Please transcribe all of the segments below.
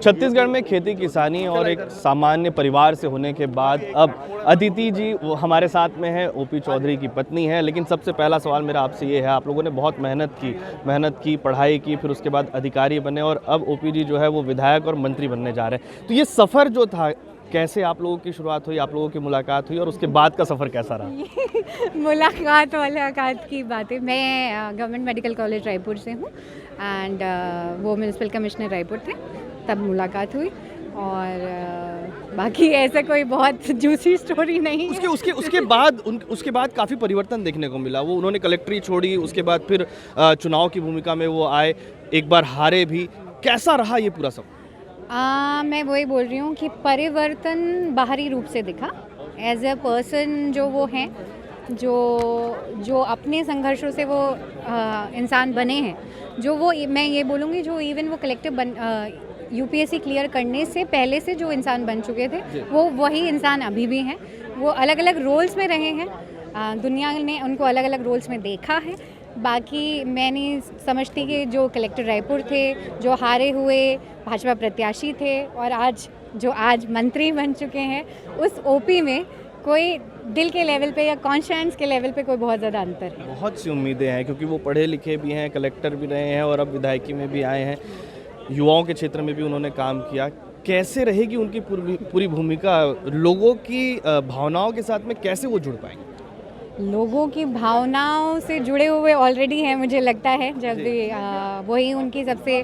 छत्तीसगढ़ में खेती किसानी और एक सामान्य परिवार से होने के बाद अब अदिति जी वो हमारे साथ में है, ओपी चौधरी की पत्नी है। लेकिन सबसे पहला सवाल मेरा आपसे ये है, आप लोगों ने बहुत मेहनत की, पढ़ाई की, फिर उसके बाद अधिकारी बने और अब ओपी जी जो है वो विधायक और मंत्री बनने जा रहे हैं। तो ये सफ़र जो था, कैसे आप लोगों की शुरुआत हुई, आप लोगों की मुलाकात हुई और उसके बाद का सफ़र कैसा रहा? मुलाकात की बात है। मैं गवर्नमेंट मेडिकल कॉलेज रायपुर से हूँ एंड वो म्यूनसिपल कमिश्नर रायपुर थे, तब मुलाकात हुई। और बाकी ऐसा कोई बहुत जूसी स्टोरी नहीं है। उसके बाद काफ़ी परिवर्तन देखने को मिला। वो उन्होंने कलेक्ट्री छोड़ी, उसके बाद फिर चुनाव की भूमिका में वो आए, एक बार हारे भी। कैसा रहा ये पूरा सफ़र? मैं वही बोल रही हूँ कि परिवर्तन बाहरी रूप से दिखा। एज ए पर्सन जो वो हैं, जो अपने संघर्षों से वो इंसान बने हैं, जो वो मैं ये बोलूँगी जो इवन वो कलेक्टिव यूपीएससी क्लियर करने से पहले से जो इंसान बन चुके थे, वो वही इंसान अभी भी हैं। वो अलग अलग रोल्स में रहे हैं, दुनिया ने उनको अलग अलग रोल्स में देखा है। बाकी मैं नहीं समझती कि जो कलेक्टर रायपुर थे, जो हारे हुए भाजपा प्रत्याशी थे और आज मंत्री बन चुके हैं, उस ओपी में कोई दिल के लेवल पे या कॉन्शियंस के लेवल पे कोई बहुत ज़्यादा अंतर है। बहुत सी उम्मीदें हैं क्योंकि वो पढ़े लिखे भी हैं, कलेक्टर भी रहे हैं और अब विधायकी में भी आए हैं, युवाओं के क्षेत्र में भी उन्होंने काम किया। कैसे रहेगी उनकी पूरी भूमिका? लोगों की भावनाओं के साथ में कैसे वो जुड़ पाएंगे? लोगों की भावनाओं से जुड़े हुए ऑलरेडी हैं, मुझे लगता है। जब भी वही उनकी सबसे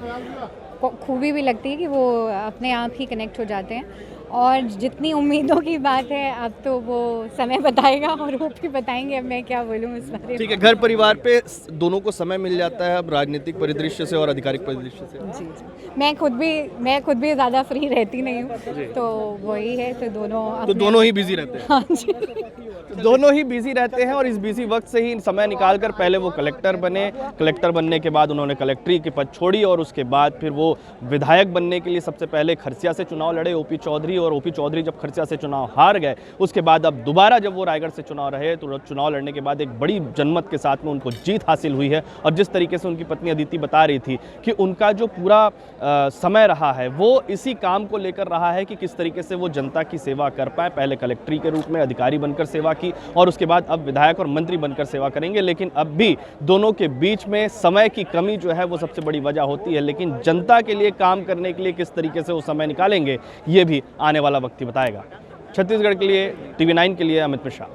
खूबी भी लगती है कि वो अपने आप ही कनेक्ट हो जाते हैं। और जितनी उम्मीदों की बात है, अब तो वो समय बताएगा और वो भी बताएंगे। अब मैं क्या बोलूँ इस बारे में। ठीक है, घर परिवार पे दोनों को समय मिल जाता है अब, राजनीतिक परिदृश्य से और आधिकारिक परिदृश्य से। जी। मैं खुद भी ज़्यादा फ्री रहती नहीं हूँ, तो वही है। तो दोनों ही बिजी रहते हैं। हाँ जी, दोनों ही बिजी रहते हैं और इस बिजी वक्त से ही समय निकालकर पहले वो कलेक्टर बने। कलेक्टर बनने के बाद उन्होंने कलेक्ट्री की पद छोड़ी और उसके बाद फिर वो विधायक बनने के लिए सबसे पहले खरसिया से चुनाव लड़े ओपी चौधरी। और ओपी चौधरी जब खरसिया से चुनाव हार गए, उसके बाद अब दोबारा जब वो रायगढ़ से चुनाव रहे, तो चुनाव लड़ने के बाद एक बड़ी जनमत के साथ में उनको जीत हासिल हुई है। और जिस तरीके से उनकी पत्नी अदिति बता रही थी कि उनका जो पूरा समय रहा है वो इसी काम को लेकर रहा है कि किस तरीके से वो जनता की सेवा कर पाए। पहले कलेक्ट्री के रूप में अधिकारी बनकर सेवा की और उसके बाद अब विधायक और मंत्री बनकर सेवा करेंगे। लेकिन अब भी दोनों के बीच में समय की कमी जो है वो सबसे बड़ी वजह होती है। लेकिन जनता के लिए काम करने के लिए किस तरीके से वो समय निकालेंगे, ये भी आने वाला वक्त ही बताएगा। छत्तीसगढ़ के लिए, TV9 के लिए अमित मिश्रा।